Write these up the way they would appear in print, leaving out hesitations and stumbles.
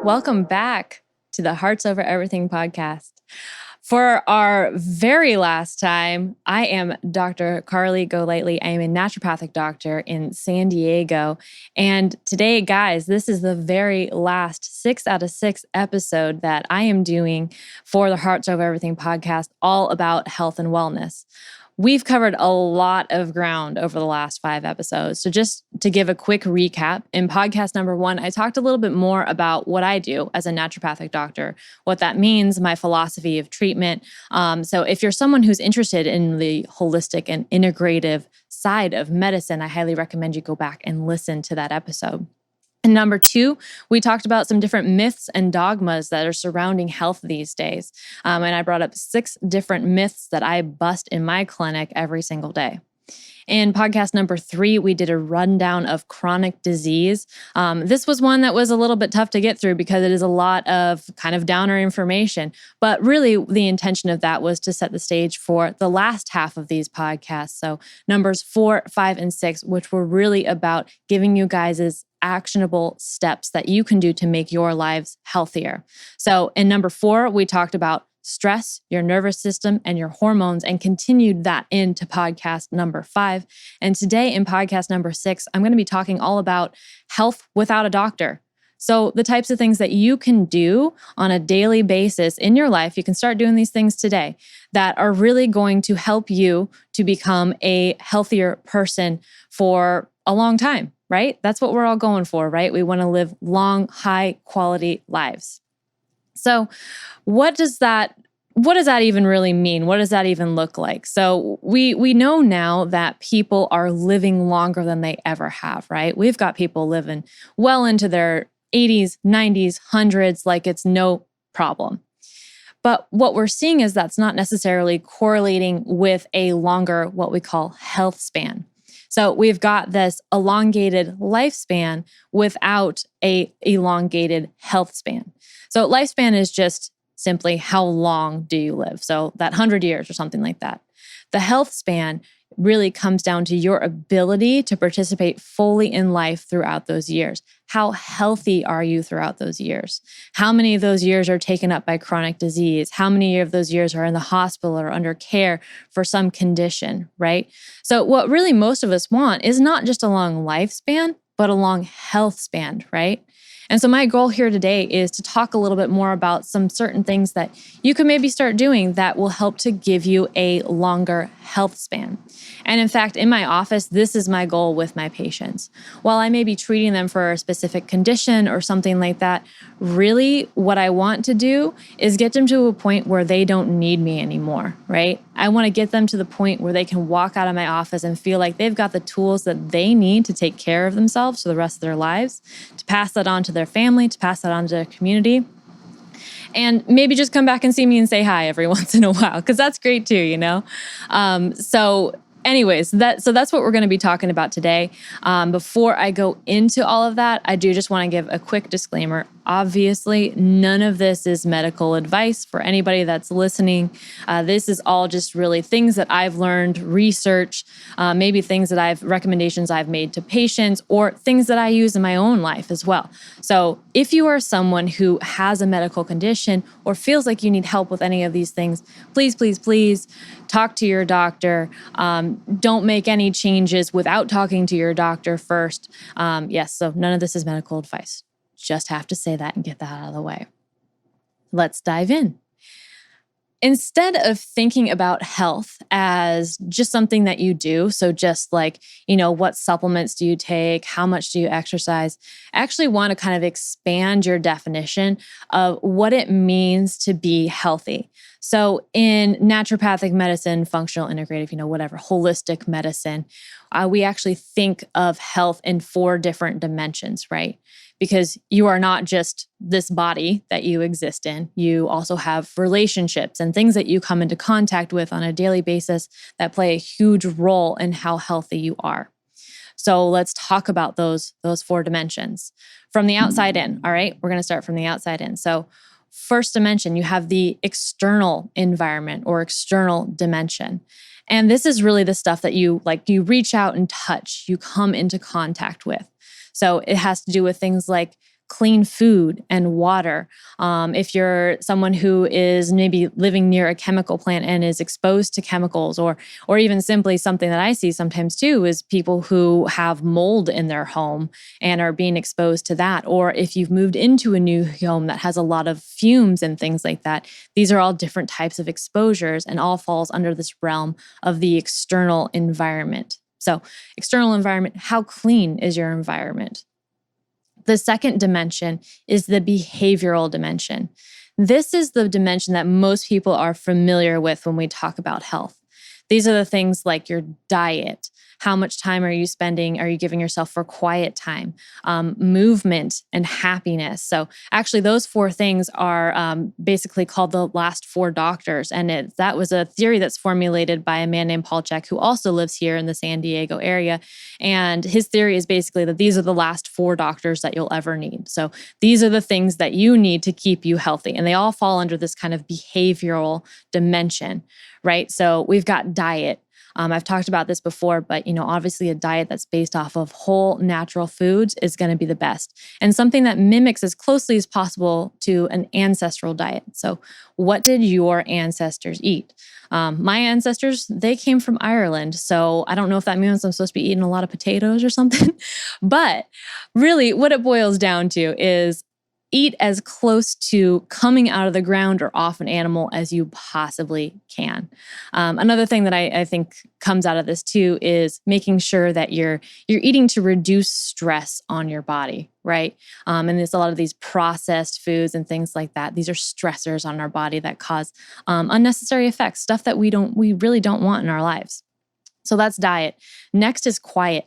Welcome back to the Hearts Over Everything podcast. For our very last time, I am Dr. Carleigh Golightly. I am a naturopathic doctor in San Diego. And today, guys, this is the very last 6 out of 6 episode that I am doing for the Hearts Over Everything podcast, all about health and wellness. We've covered a lot of ground over the last 5 episodes. So just to give a quick recap, in podcast number 1, I talked a little bit more about what I do as a naturopathic doctor, what that means, my philosophy of treatment. So if you're someone who's interested in the holistic and integrative side of medicine, I highly recommend you go back and listen to that episode. And number 2, we talked about some different myths and dogmas that are surrounding health these days. And I brought up 6 different myths that I bust in my clinic every single day. In podcast number 3, we did a rundown of chronic disease. This was one that was a little bit tough to get through because it is a lot of kind of downer information. But really, the intention of that was to set the stage for the last half of these podcasts. So numbers 4, 5, and 6, which were really about giving you guys' actionable steps that you can do to make your lives healthier. So in number 4, we talked about stress, your nervous system, and your hormones, and continued that into podcast number 5. And today in podcast number 6, I'm going to be talking all about health without a doctor. So the types of things that you can do on a daily basis in your life, you can start doing these things today that are really going to help you to become a healthier person for a long time, right? That's what we're all going for, right? We want to live long, high quality lives. So what does that even really mean? What does that even look like? So we know now that people are living longer than they ever have, right? We've got people living well into their 80s, 90s, hundreds, like it's no problem. But what we're seeing is that's not necessarily correlating with a longer, what we call health span. So we've got this elongated lifespan without a elongated health span. So lifespan is just simply how long do you live? So that 100 years or something like that. The health span really comes down to your ability to participate fully in life throughout those years. How healthy are you throughout those years? How many of those years are taken up by chronic disease? How many of those years are in the hospital or under care for some condition, right? So what really most of us want is not just a long lifespan, but a long health span, right? And so my goal here today is to talk a little bit more about some certain things that you can maybe start doing that will help to give you a longer health span. And in fact, in my office, this is my goal with my patients. While I may be treating them for a specific condition or something like that, really what I want to do is get them to a point where they don't need me anymore, right? I want to get them to the point where they can walk out of my office and feel like they've got the tools that they need to take care of themselves for the rest of their lives, to pass that on to their family, to pass that on to their community. And maybe just come back and see me and say hi every once in a while, because that's great too, you know? Anyways, that's what we're going to be talking about today. Before I go into all of that, I do just want to give a quick disclaimer. Obviously, none of this is medical advice for anybody that's listening. This is all just really things that I've learned, research, maybe recommendations I've made to patients, or things that I use in my own life as well. So if you are someone who has a medical condition or feels like you need help with any of these things, please, please, please talk to your doctor. Don't make any changes without talking to your doctor first. So none of this is medical advice. Just have to say that and get that out of the way. Let's dive in. instead of thinking about health as just something that you do, so just like, what supplements do you take? How much do you exercise? I actually want to kind of expand your definition of what it means to be healthy. So in naturopathic medicine, functional, integrative, whatever, holistic medicine, we actually think of health in 4 different dimensions, right? Because you are not just this body that you exist in. You also have relationships and things that you come into contact with on a daily basis that play a huge role in how healthy you are. So let's talk about those 4 dimensions. From the outside in, all right? We're going to start from the outside in. So first dimension, you have the external environment or external dimension. And this is really the stuff that you reach out and touch, you come into contact with. So it has to do with things like clean food and water. If you're someone who is maybe living near a chemical plant and is exposed to chemicals, or even simply something that I see sometimes too is people who have mold in their home and are being exposed to that. Or if you've moved into a new home that has a lot of fumes and things like that, these are all different types of exposures and all falls under this realm of the external environment. So external environment, how clean is your environment? The second dimension is the behavioral dimension. This is the dimension that most people are familiar with when we talk about health. These are the things like your diet. How much time are you spending? Are you giving yourself for quiet time? Movement and happiness. So actually those 4 things are basically called the last 4 doctors. And that was a theory that's formulated by a man named Paul Chek, who also lives here in the San Diego area. And his theory is basically that these are the last 4 doctors that you'll ever need. So these are the things that you need to keep you healthy. And they all fall under this kind of behavioral dimension, right? So we've got diet. I've talked about this before, but obviously a diet that's based off of whole natural foods is going to be the best. And something that mimics as closely as possible to an ancestral diet. So what did your ancestors eat? My ancestors, they came from Ireland. So I don't know if that means I'm supposed to be eating a lot of potatoes or something. But really what it boils down to is eat as close to coming out of the ground or off an animal as you possibly can. Another thing that I think comes out of this too is making sure that you're eating to reduce stress on your body, right? And there's a lot of these processed foods and things like that. These are stressors on our body that cause unnecessary effects, stuff that we really don't want in our lives. So that's diet. Next is quiet.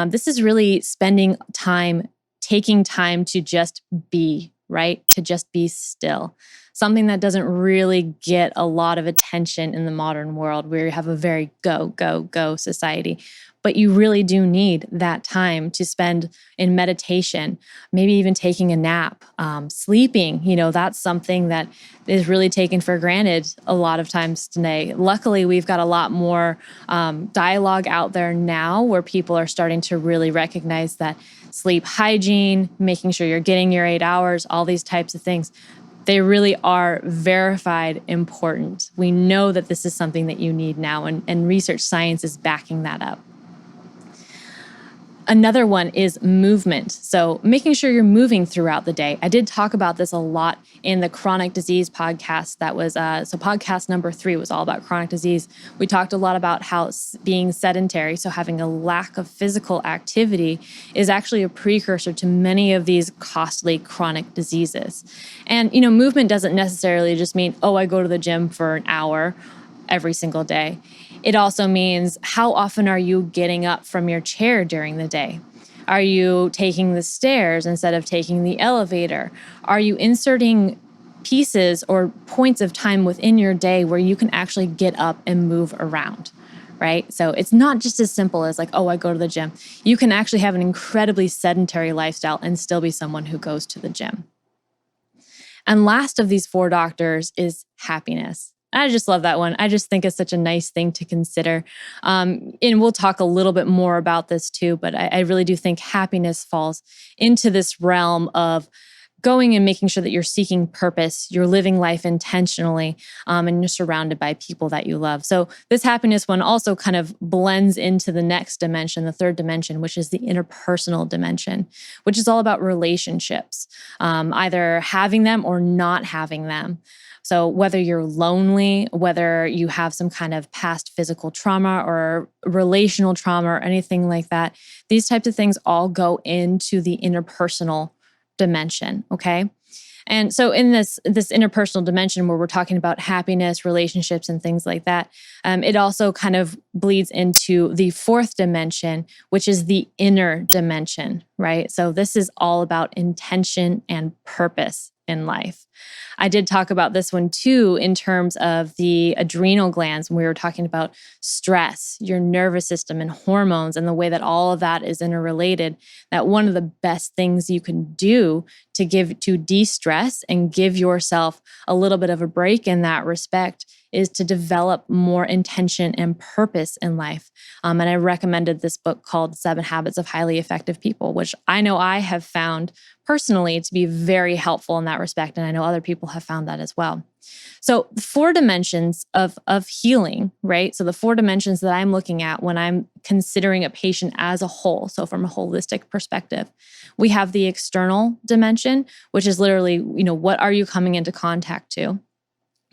This is really spending time, taking time to just be, right? To just be still. Something that doesn't really get a lot of attention in the modern world where you have a very go, go, go society. But you really do need that time to spend in meditation, maybe even taking a nap, sleeping. That's something that is really taken for granted a lot of times today. Luckily, we've got a lot more dialogue out there now where people are starting to really recognize that sleep hygiene, making sure you're getting your 8 hours, all these types of things, they really are verified important. We know that this is something that you need now, and research science is backing that up. Another one is movement. So making sure you're moving throughout the day. I did talk about this a lot in the chronic disease podcast. That was, so podcast number 3 was all about chronic disease. We talked a lot about how being sedentary, so having a lack of physical activity, is actually a precursor to many of these costly chronic diseases. And, movement doesn't necessarily just mean, I go to the gym for an hour every single day. It also means how often are you getting up from your chair during the day? Are you taking the stairs instead of taking the elevator? Are you inserting pieces or points of time within your day where you can actually get up and move around, right? So it's not just as simple as like, I go to the gym. You can actually have an incredibly sedentary lifestyle and still be someone who goes to the gym. And last of these 4 doctors is happiness. I just love that one. I just think it's such a nice thing to consider. And we'll talk a little bit more about this too, but I really do think happiness falls into this realm of going and making sure that you're seeking purpose, you're living life intentionally, and you're surrounded by people that you love. So this happiness one also kind of blends into the next dimension, the third dimension, which is the interpersonal dimension, which is all about relationships, either having them or not having them. So whether you're lonely, whether you have some kind of past physical trauma or relational trauma or anything like that, these types of things all go into the interpersonal dimension, okay? And so in this interpersonal dimension where we're talking about happiness, relationships, and things like that, it also kind of bleeds into the fourth dimension, which is the inner dimension, right? So this is all about intention and purpose in life. I did talk about this one too in terms of the adrenal glands when we were talking about stress, your nervous system, and hormones, and the way that all of that is interrelated. That one of the best things you can do to de-stress and give yourself a little bit of a break in that respect is to develop more intention and purpose in life. And I recommended this book called 7 Habits of Highly Effective People, which I know I have found personally to be very helpful in that respect. And I know other people have found that as well. So the 4 dimensions of healing, right? So the 4 dimensions that I'm looking at when I'm considering a patient as a whole, so from a holistic perspective, we have the external dimension, which is literally, what are you coming into contact to?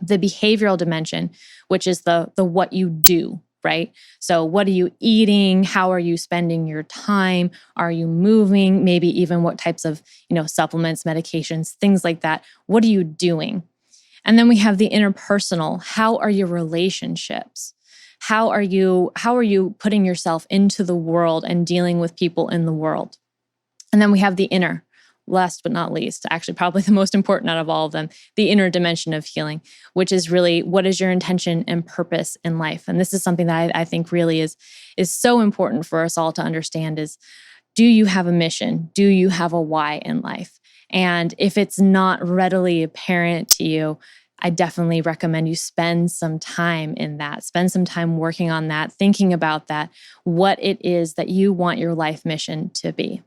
The behavioral dimension, which is the what you do, right? So what are you eating? How are you spending your time? Are you moving? Maybe even what types of, supplements, medications, things like that. What are you doing? And then we have the interpersonal. How are your relationships? How are you putting yourself into the world and dealing with people in the world? And then we have the inner. Last but not least, actually probably the most important out of all of them, the inner dimension of healing, which is really what is your intention and purpose in life. And this is something that I think really is so important for us all to understand is, do you have a mission? Do you have a why in life? And if it's not readily apparent to you, I definitely recommend you spend some time in that, spend some time working on that, thinking about that, what it is that you want your life mission to be.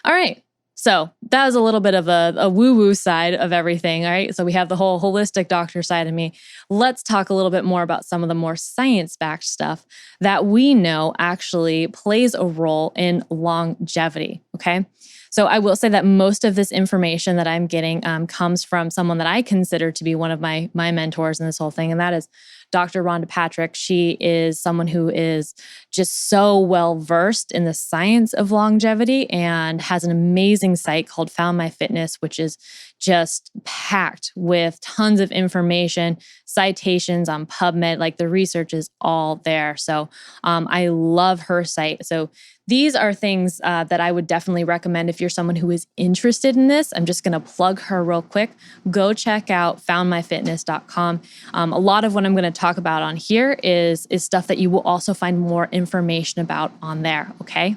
All right. So that was a little bit of a woo-woo side of everything, all right? So we have the whole holistic doctor side of me. Let's talk a little bit more about some of the more science-backed stuff that we know actually plays a role in longevity, okay? So I will say that most of this information that I'm getting comes from someone that I consider to be one of my mentors in this whole thing, and that is Dr. Rhonda Patrick. She is someone who is just so well versed in the science of longevity and has an amazing site called Found My Fitness, which is just packed with tons of information, citations on PubMed, like the research is all there. So I love her site. So these are things that I would definitely recommend if you're someone who is interested in this. I'm just going to plug her real quick. Go check out foundmyfitness.com. A lot of what I'm going to talk about on here is stuff that you will also find more information about on there, okay?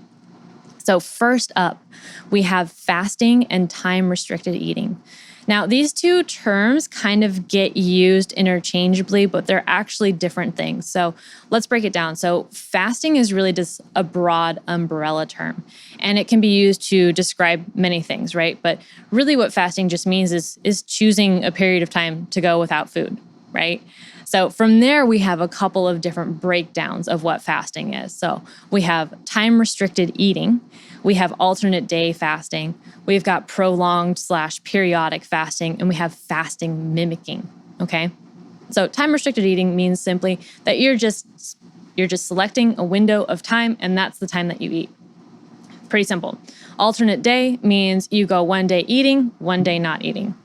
So first up, we have fasting and time-restricted eating. Now, these two terms kind of get used interchangeably, but they're actually different things. So let's break it down. So fasting is really just a broad umbrella term, and it can be used to describe many things, right? But really what fasting just means is choosing a period of time to go without food, right? So from there, we have a couple of different breakdowns of what fasting is. So we have time-restricted eating. We have alternate day fasting. We've got prolonged/periodic fasting, and we have fasting mimicking, okay? So time-restricted eating means simply that you're just selecting a window of time, and that's the time that you eat. Pretty simple. Alternate day means you go one day eating, one day not eating.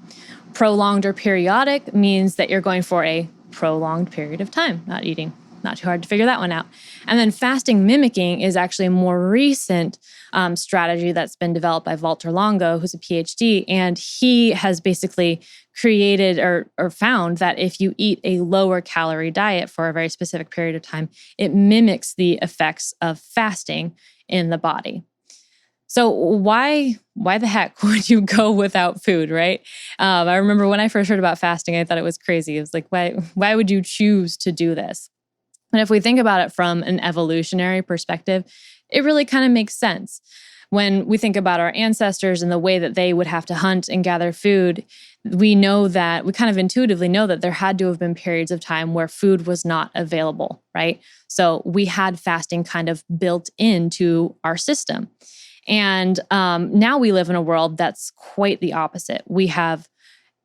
Prolonged or periodic means that you're going for a prolonged period of time, not eating. Not too hard to figure that one out. And then fasting mimicking is actually a more recent strategy that's been developed by Walter Longo, who's a PhD, and he has basically created or found that if you eat a lower calorie diet for a very specific period of time, it mimics the effects of fasting in the body. So why the heck would you go without food, right? I remember when I first heard about fasting, I thought it was crazy. It was like, why would you choose to do this? And if we think about it from an evolutionary perspective, it really kind of makes sense. When we think about our ancestors and the way that they would have to hunt and gather food, we kind of intuitively know that there had to have been periods of time where food was not available, right? So we had fasting kind of built into our system. And now we live in a world that's quite the opposite. We have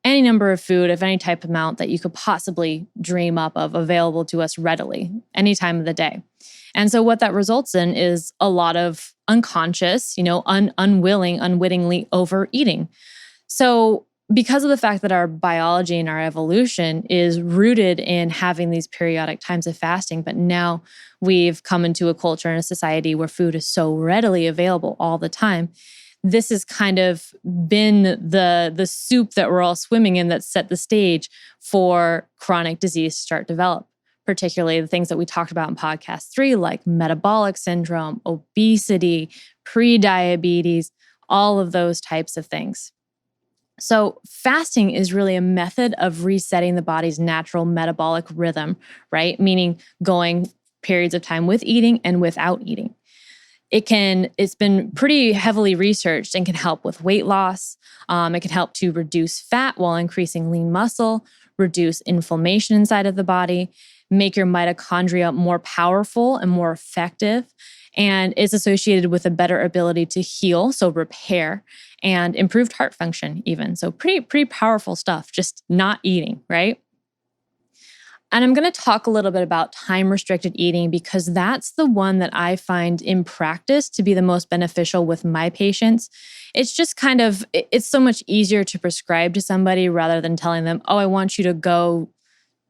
any number of food of any type amount that you could possibly dream up of available to us readily any time of the day. And so what that results in is a lot of unconscious, unwittingly overeating. So because of the fact that our biology and our evolution is rooted in having these periodic times of fasting, but now we've come into a culture and a society where food is so readily available all the time, this has kind of been the soup that we're all swimming in that set the stage for chronic disease to start to develop, particularly the things that we talked about in podcast 3, like metabolic syndrome, obesity, prediabetes, all of those types of things. So fasting is really a method of resetting the body's natural metabolic rhythm, right? Meaning going periods of time with eating and without eating. It's been pretty heavily researched and can help with weight loss. It can help to reduce fat while increasing lean muscle, reduce inflammation inside of the body, make your mitochondria more powerful and more effective. And it's associated with a better ability to heal, so repair, and improved heart function even. So pretty powerful stuff, just not eating, right? And I'm going to talk a little bit about time-restricted eating because that's the one that I find in practice to be the most beneficial with my patients. It's just it's so much easier to prescribe to somebody rather than telling them, oh, I want you to go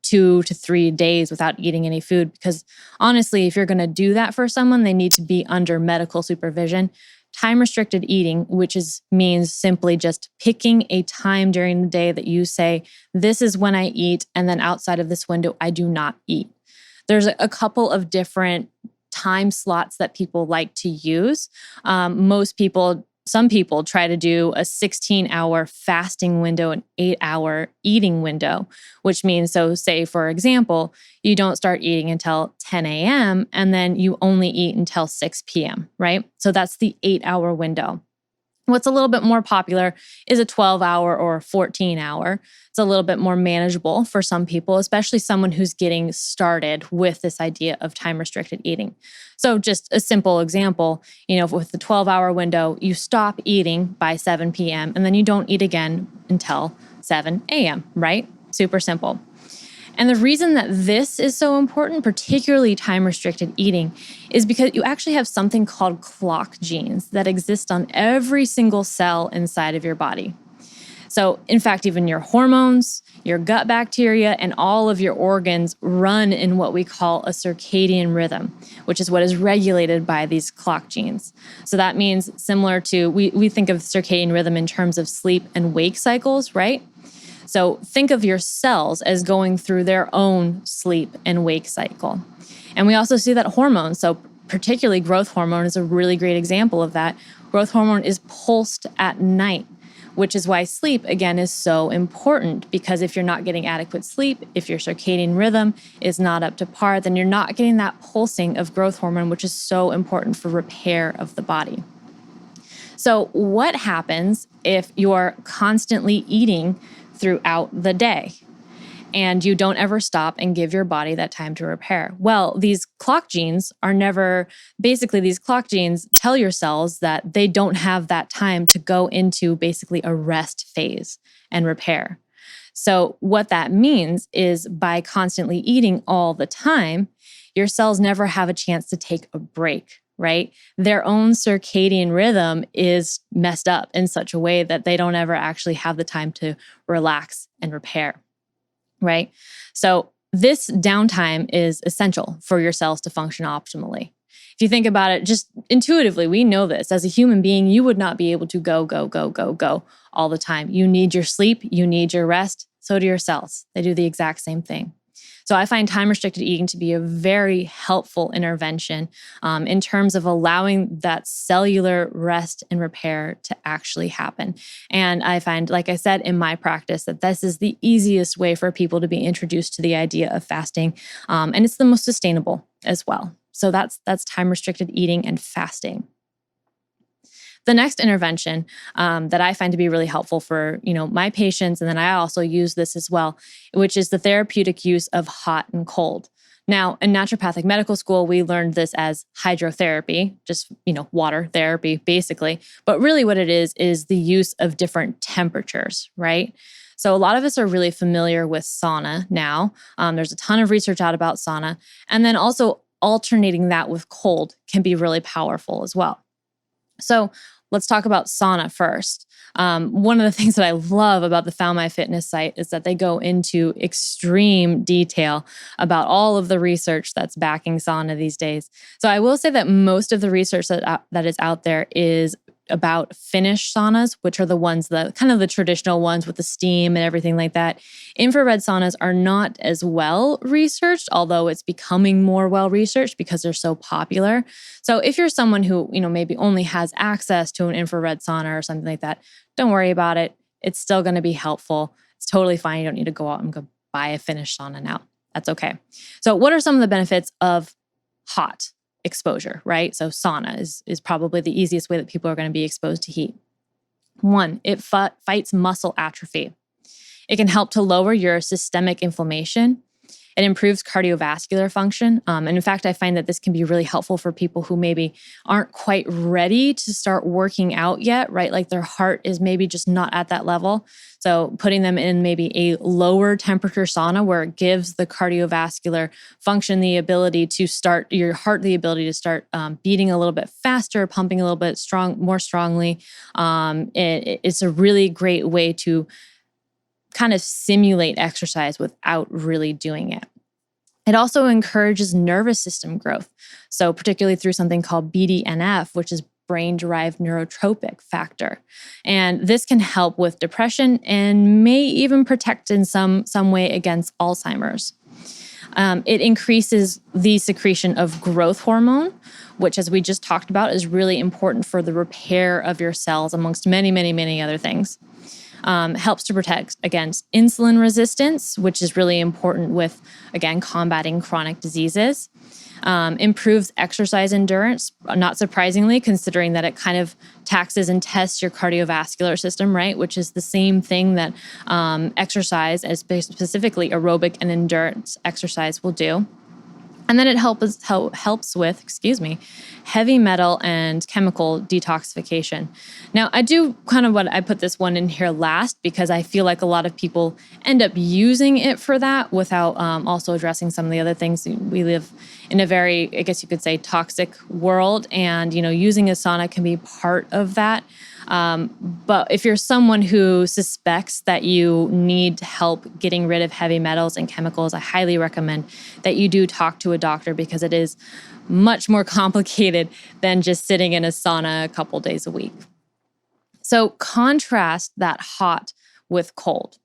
2 to 3 days without eating any food. Because honestly, if you're going to do that for someone, they need to be under medical supervision. Time-restricted eating, which means simply just picking a time during the day that you say, this is when I eat, and then outside of this window, I do not eat. There's a couple of different time slots that people like to use. Some people try to do a 16-hour fasting window, an 8-hour eating window, which means, so say, for example, you don't start eating until 10 a.m. and then you only eat until 6 p.m., right? So that's the 8-hour window. What's a little bit more popular is a 12-hour or 14-hour. It's a little bit more manageable for some people, especially someone who's getting started with this idea of time-restricted eating. So just a simple example, with the 12-hour window, you stop eating by 7 p.m. and then you don't eat again until 7 a.m., right? Super simple. And the reason that this is so important, particularly time-restricted eating, is because you actually have something called clock genes that exist on every single cell inside of your body. So, in fact, even your hormones, your gut bacteria, and all of your organs run in what we call a circadian rhythm, which is what is regulated by these clock genes. So that means similar to, we think of circadian rhythm in terms of sleep and wake cycles, right? So think of your cells as going through their own sleep and wake cycle. And we also see that hormones, so particularly growth hormone is a really great example of that. Growth hormone is pulsed at night, which is why sleep, again, is so important, because if you're not getting adequate sleep, if your circadian rhythm is not up to par, then you're not getting that pulsing of growth hormone, which is so important for repair of the body. So what happens if you're constantly eating throughout the day and you don't ever stop and give your body that time to repair? Well, these clock genes these clock genes tell your cells that they don't have that time to go into basically a rest phase and repair. So what that means is by constantly eating all the time, your cells never have a chance to take a break, right? Their own circadian rhythm is messed up in such a way that they don't ever actually have the time to relax and repair, right? So this downtime is essential for your cells to function optimally. If you think about it, just intuitively, we know this. As a human being, you would not be able to go all the time. You need your sleep, you need your rest. So do your cells. They do the exact same thing. So I find time-restricted eating to be a very helpful intervention in terms of allowing that cellular rest and repair to actually happen. And I find, like I said, in my practice, that this is the easiest way for people to be introduced to the idea of fasting. And it's the most sustainable as well. So that's time-restricted eating and fasting. The next intervention that I find to be really helpful for, my patients, and then I also use this as well, which is the therapeutic use of hot and cold. Now, in naturopathic medical school, we learned this as hydrotherapy, just, water therapy, basically. But really what it is the use of different temperatures, right? So a lot of us are really familiar with sauna now. There's a ton of research out about sauna. And then also alternating that with cold can be really powerful as well. So let's talk about sauna first. One of the things that I love about the Found My Fitness site is that they go into extreme detail about all of the research that's backing sauna these days. So I will say that most of the research that is out there is about Finnish saunas, which are the ones that kind of the traditional ones with the steam and everything like that. Infrared saunas are not as well researched, although it's becoming more well researched because they're so popular. So if you're someone who, maybe only has access to an infrared sauna or something like that, don't worry about it. It's still going to be helpful. It's totally fine. You don't need to go out and go buy a Finnish sauna now. That's okay. So what are some of the benefits of hot exposure, right? So sauna is probably the easiest way that people are going to be exposed to heat. One, it fights muscle atrophy. It can help to lower your systemic inflammation. It improves cardiovascular function. And in fact, I find that this can be really helpful for people who maybe aren't quite ready to start working out yet, right? Like their heart is maybe just not at that level. So putting them in maybe a lower temperature sauna where it gives the cardiovascular function the ability to start, your heart the ability to start beating a little bit faster, pumping a little bit more strongly. It's a really great way to kind of simulate exercise without really doing it. It also encourages nervous system growth. So particularly through something called BDNF, which is brain-derived neurotrophic factor. And this can help with depression and may even protect in some way against Alzheimer's. It increases the secretion of growth hormone, which, as we just talked about, is really important for the repair of your cells, amongst many, many, many other things. Helps to protect against insulin resistance, which is really important with, again, combating chronic diseases. Improves exercise endurance, not surprisingly, considering that it kind of taxes and tests your cardiovascular system, right? Which is the same thing that exercise, as specifically aerobic and endurance exercise, will do. And then it helps with, heavy metal and chemical detoxification. Now, I do I put this one in here last because I feel like a lot of people end up using it for that without also addressing some of the other things. We live in a very, I guess you could say, toxic world, and using a sauna can be part of that. But if you're someone who suspects that you need help getting rid of heavy metals and chemicals, I highly recommend that you do talk to a doctor because it is much more complicated than just sitting in a sauna a couple days a week. So contrast that hot with cold.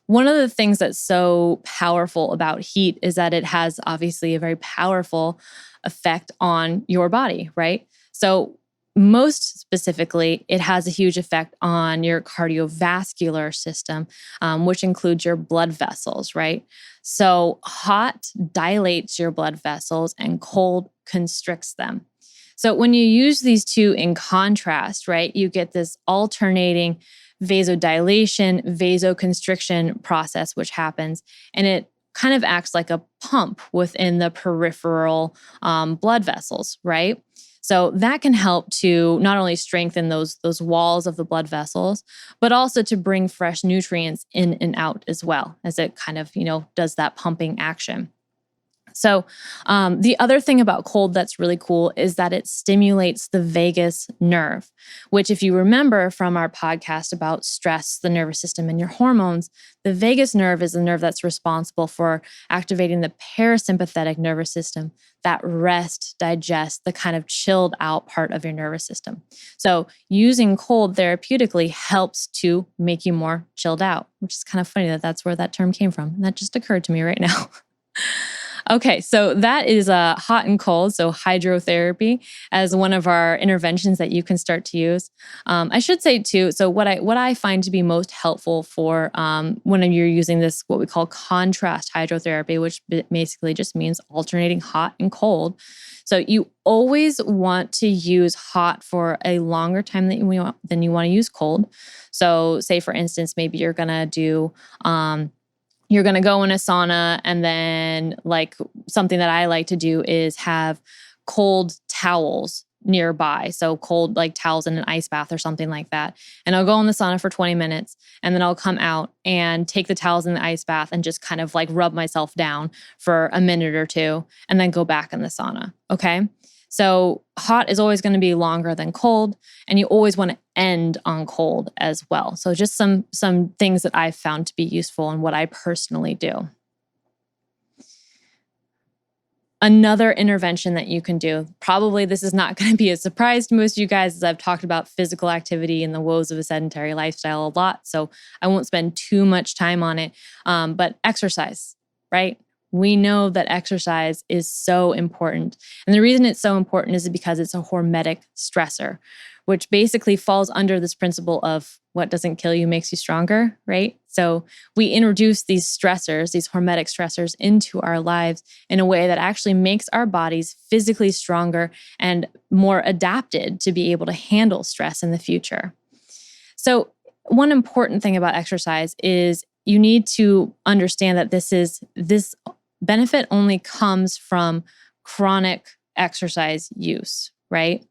One of the things that's so powerful about heat is that it has obviously a very powerful effect on your body, right? So most specifically, it has a huge effect on your cardiovascular system, which includes your blood vessels, right? So hot dilates your blood vessels and cold constricts them. So when you use these two in contrast, right, you get this alternating vasodilation, vasoconstriction process, which happens, and it kind of acts like a pump within the peripheral blood vessels, right? So that can help to not only strengthen those walls of the blood vessels, but also to bring fresh nutrients in and out as well, as it kind of, does that pumping action. So the other thing about cold that's really cool is that it stimulates the vagus nerve, which, if you remember from our podcast about stress, the nervous system, and your hormones, the vagus nerve is the nerve that's responsible for activating the parasympathetic nervous system, that rest, digest, the kind of chilled out part of your nervous system. So using cold therapeutically helps to make you more chilled out, which is kind of funny that that's where that term came from. And that just occurred to me right now. Okay, so that is hot and cold, so hydrotherapy as one of our interventions that you can start to use. I should say too, so what I find to be most helpful for when you're using this, what we call contrast hydrotherapy, which basically just means alternating hot and cold. So you always want to use hot for a longer time than you want to use cold. So say, for instance, maybe you're going to do you're going to go in a sauna, and then like something that I like to do is have cold towels nearby. So cold, like towels in an ice bath or something like that. And I'll go in the sauna for 20 minutes and then I'll come out and take the towels in the ice bath and just kind of like rub myself down for a minute or two and then go back in the sauna. Okay. So hot is always going to be longer than cold, and you always want to end on cold as well. So just some things that I've found to be useful and what I personally do. Another intervention that you can do, probably this is not going to be a surprise to most of you guys, as I've talked about physical activity and the woes of a sedentary lifestyle a lot, so I won't spend too much time on it, but exercise, right? We know that exercise is so important. And the reason it's so important is because it's a hormetic stressor, which basically falls under this principle of what doesn't kill you makes you stronger, right? So we introduce these stressors, these hormetic stressors into our lives in a way that actually makes our bodies physically stronger and more adapted to be able to handle stress in the future. So one important thing about exercise is you need to understand that this benefit only comes from chronic exercise use, right?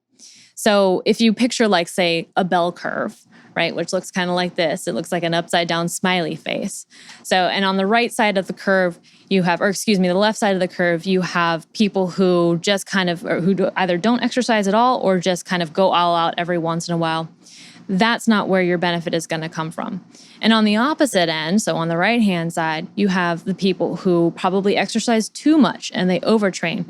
So if you picture like, say, a bell curve, right, which looks kind of like this, it looks like an upside down smiley face. So, and on the right side of the curve, you have, the left side of the curve, you have people who just kind of, or who either don't exercise at all or just kind of go all out every once in a while. That's not where your benefit is going to come from. And on the opposite end, so on the right-hand side, you have the people who probably exercise too much and they overtrain.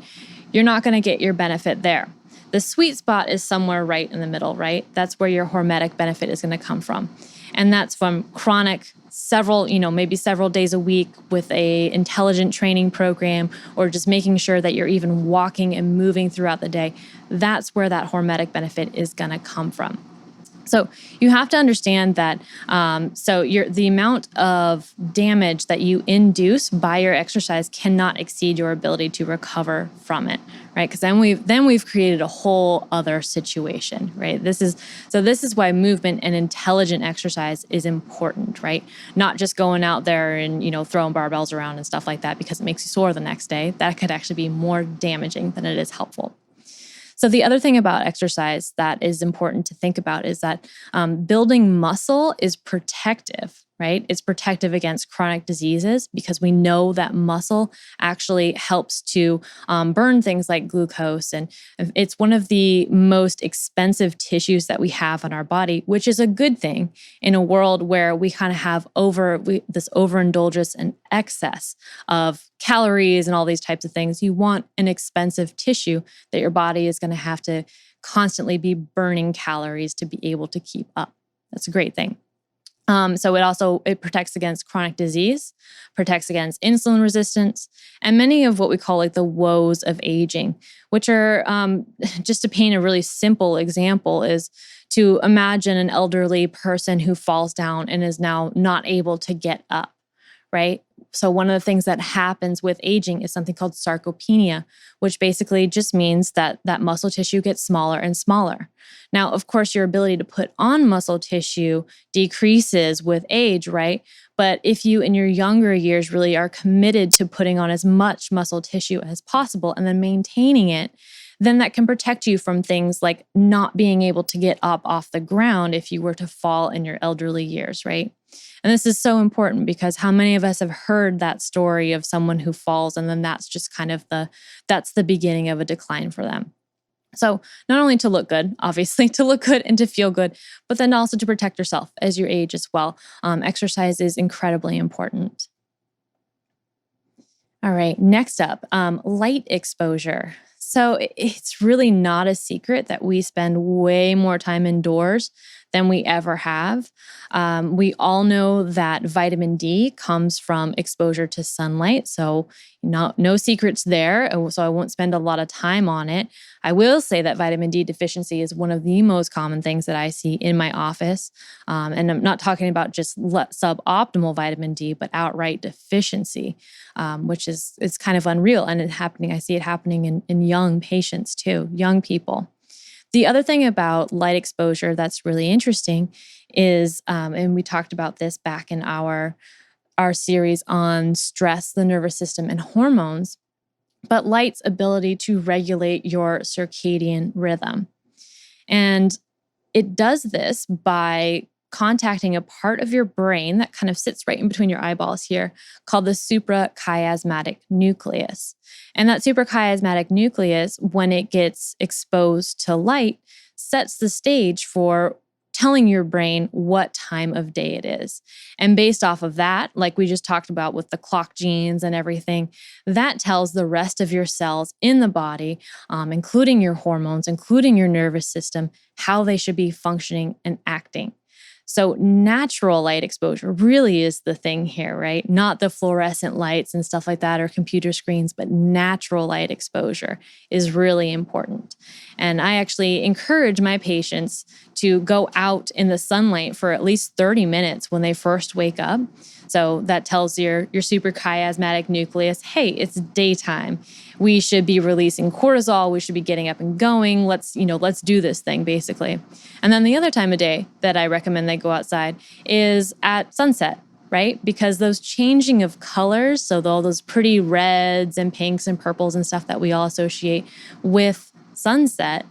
You're not going to get your benefit there. The sweet spot is somewhere right in the middle, right? That's where your hormetic benefit is going to come from. And that's from chronic, maybe several days a week with a intelligent training program, or just making sure that you're even walking and moving throughout the day. That's where that hormetic benefit is going to come from. So you have to understand that the amount of damage that you induce by your exercise cannot exceed your ability to recover from it, right? Because then we've created a whole other situation, right? This is why movement and intelligent exercise is important, right? Not just going out there and throwing barbells around and stuff like that because it makes you sore the next day. That could actually be more damaging than it is helpful. So the other thing about exercise that is important to think about is that building muscle is protective, right? It's protective against chronic diseases because we know that muscle actually helps to burn things like glucose. And it's one of the most expensive tissues that we have on our body, which is a good thing in a world where we kind of have this overindulgence and excess of calories and all these types of things. You want an expensive tissue that your body is going to have to constantly be burning calories to be able to keep up. That's a great thing. So it protects against chronic disease, protects against insulin resistance, and many of what we call like the woes of aging, which are, just to paint a really simple example, is to imagine an elderly person who falls down and is now not able to get up, right? So one of the things that happens with aging is something called sarcopenia, which basically just means that muscle tissue gets smaller and smaller. Now, of course, your ability to put on muscle tissue decreases with age, right? But if you, in your younger years, really are committed to putting on as much muscle tissue as possible and then maintaining it, then that can protect you from things like not being able to get up off the ground if you were to fall in your elderly years, right? And this is so important because how many of us have heard that story of someone who falls and then that's just kind of that's the beginning of a decline for them. So not only to look good, obviously to look good and to feel good, but then also to protect yourself as you age as well. Exercise is incredibly important. All right, next up, light exposure. So it's really not a secret that we spend way more time indoors than we ever have. We all know that vitamin D comes from exposure to sunlight. So no secrets there. So I won't spend a lot of time on it. I will say that vitamin D deficiency is one of the most common things that I see in my office. And I'm not talking about just suboptimal vitamin D, but outright deficiency, which it's kind of unreal. And I see it happening in young patients too, young people. The other thing about light exposure that's really interesting is, and we talked about this back in our series on stress, the nervous system, and hormones, but light's ability to regulate your circadian rhythm. And it does this by contacting a part of your brain that kind of sits right in between your eyeballs here called the suprachiasmatic nucleus. And that suprachiasmatic nucleus, when it gets exposed to light, sets the stage for telling your brain what time of day it is. And based off of that, like we just talked about with the clock genes and everything, that tells the rest of your cells in the body, including your hormones, including your nervous system, how they should be functioning and acting. So natural light exposure really is the thing here, right? Not the fluorescent lights and stuff like that or computer screens, but natural light exposure is really important. And I actually encourage my patients to go out in the sunlight for at least 30 minutes when they first wake up. So that tells your suprachiasmatic nucleus, hey, it's daytime. We should be releasing cortisol. We should be getting up and going. Let's do this thing, basically. And then the other time of day that I recommend they go outside is at sunset, right? Because those changing of colors, so all those pretty reds and pinks and purples and stuff that we all associate with sunset,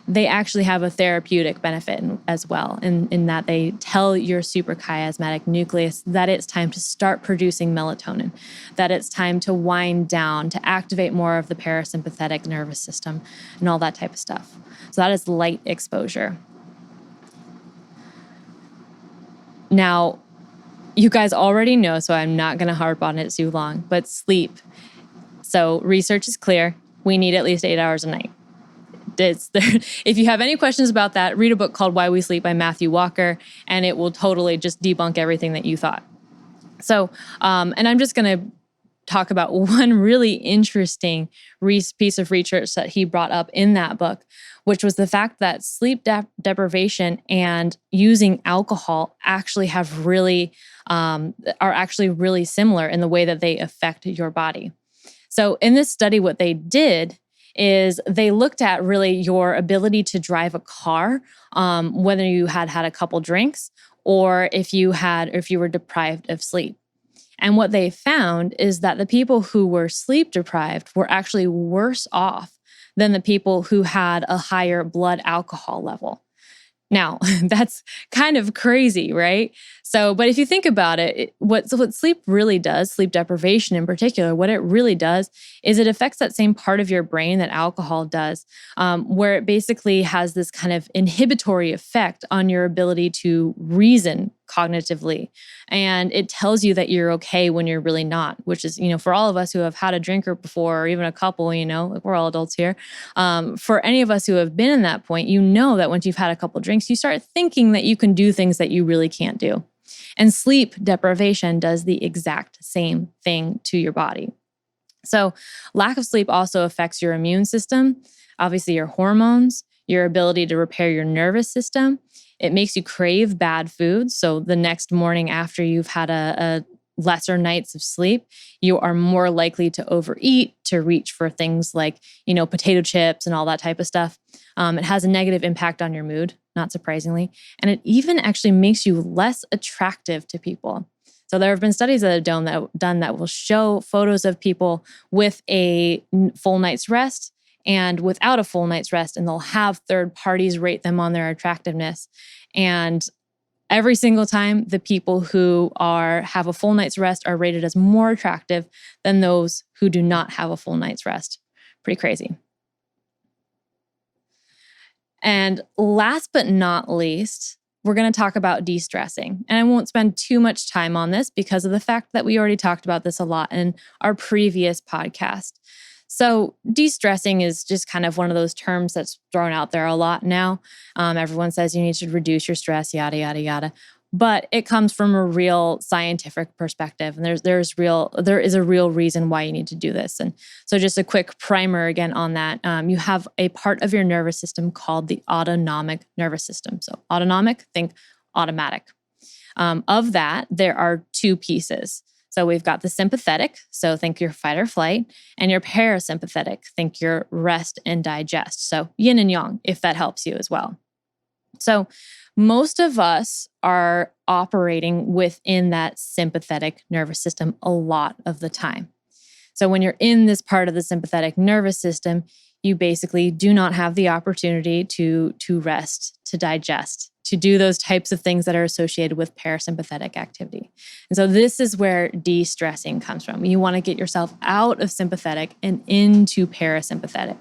they actually have a therapeutic benefit as well in that they tell your suprachiasmatic nucleus that it's time to start producing melatonin, that it's time to wind down, to activate more of the parasympathetic nervous system and all that type of stuff. So that is light exposure. Now, you guys already know, so I'm not going to harp on it too long, but sleep. So research is clear. We need at least 8 hours a night. If you have any questions about that, read a book called Why We Sleep by Matthew Walker, and it will totally just debunk everything that you thought. So, and I'm just going to talk about one really interesting piece of research that he brought up in that book, which was the fact that sleep deprivation and using alcohol actually are actually really similar in the way that they affect your body. So in this study, what they did is they looked at really your ability to drive a car, whether you had a couple drinks or if you were deprived of sleep. And what they found is that the people who were sleep deprived were actually worse off than the people who had a higher blood alcohol level. Now, that's kind of crazy, right? So, but if you think about it, what sleep really does, sleep deprivation in particular, what it really does is it affects that same part of your brain that alcohol does, where it basically has this kind of inhibitory effect on your ability to reason cognitively. And it tells you that you're okay when you're really not, which is, for all of us who have had a drinker before or even a couple, we're all adults here. For any of us who have been in that point, that once you've had a couple drinks, you start thinking that you can do things that you really can't do. And sleep deprivation does the exact same thing to your body. So lack of sleep also affects your immune system, obviously your hormones, your ability to repair your nervous system. It makes you crave bad foods. So the next morning after you've had a lesser nights of sleep, you are more likely to overeat, to reach for things like, potato chips and all that type of stuff. It has a negative impact on your mood, not surprisingly. And it even actually makes you less attractive to people. So there have been studies that have done that will show photos of people with a full night's rest and without a full night's rest, and they'll have third parties rate them on their attractiveness. And every single time, the people who have a full night's rest are rated as more attractive than those who do not have a full night's rest. Pretty crazy. And last but not least, we're going to talk about de-stressing. And I won't spend too much time on this because of the fact that we already talked about this a lot in our previous podcast. So de-stressing is just kind of one of those terms that's thrown out there a lot now. Everyone says you need to reduce your stress, yada, yada, yada. But it comes from a real scientific perspective. And there is a real reason why you need to do this. And so just a quick primer again on that. You have a part of your nervous system called the autonomic nervous system. So autonomic, think automatic. Of that, there are two pieces. So we've got the sympathetic, so think your fight or flight, and your parasympathetic, think your rest and digest. So yin and yang, if that helps you as well. So most of us are operating within that sympathetic nervous system a lot of the time. So when you're in this part of the sympathetic nervous system, you basically do not have the opportunity to rest, to digest, to do those types of things that are associated with parasympathetic activity. And so this is where de-stressing comes from. You want to get yourself out of sympathetic and into parasympathetic.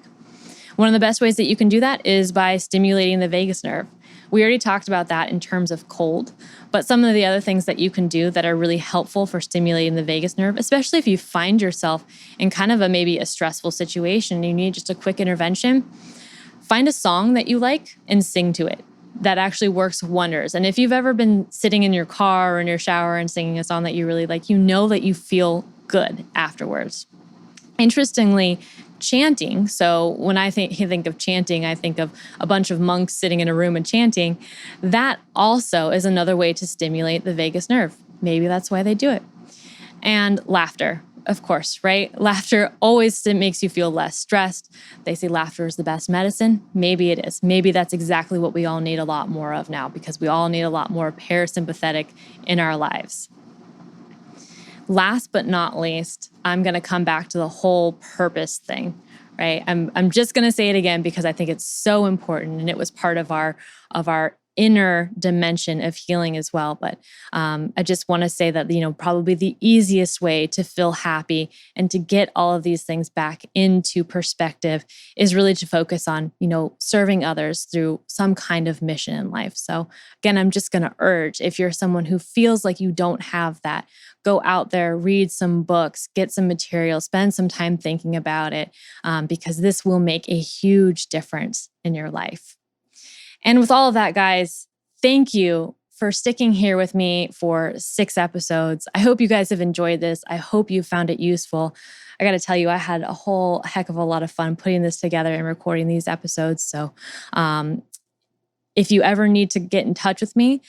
One of the best ways that you can do that is by stimulating the vagus nerve. We already talked about that in terms of cold, but some of the other things that you can do that are really helpful for stimulating the vagus nerve, especially if you find yourself in kind of maybe a stressful situation and you need just a quick intervention, find a song that you like and sing to it. That actually works wonders. And if you've ever been sitting in your car or in your shower and singing a song that you really like, you know that you feel good afterwards. Interestingly, chanting, so when I think of chanting, I think of a bunch of monks sitting in a room and chanting. That also is another way to stimulate the vagus nerve. Maybe that's why they do it. And laughter, of course, right? Laughter always makes you feel less stressed. They say laughter is the best medicine. Maybe it is. Maybe that's exactly what we all need a lot more of now, because we all need a lot more parasympathetic in our lives. Last but not least, I'm going to come back to the whole purpose thing, right? I'm just going to say it again because I think it's so important, and it was part of our inner dimension of healing as well. But I just want to say that, probably the easiest way to feel happy and to get all of these things back into perspective is really to focus on, serving others through some kind of mission in life. So again, I'm just going to urge, if you're someone who feels like you don't have that, go out there, read some books, get some material, spend some time thinking about it, because this will make a huge difference in your life. And with all of that, guys, thank you for sticking here with me for 6 episodes. I hope you guys have enjoyed this. I hope you found it useful. I got to tell you, I had a whole heck of a lot of fun putting this together and recording these episodes. So if you ever need to get in touch with me,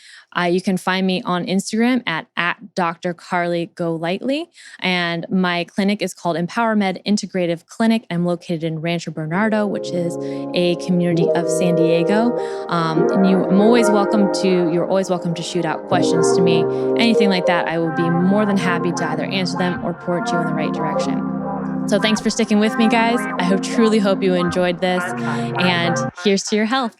you can find me on Instagram at Dr. Carleigh Golightly. And my clinic is called EmpowerMed Integrative Clinic. I'm located in Rancho Bernardo, which is a community of San Diego. And you're always welcome to shoot out questions to me. Anything like that, I will be more than happy to either answer them or point you in the right direction. So thanks for sticking with me, guys. I truly hope you enjoyed this. And here's to your health.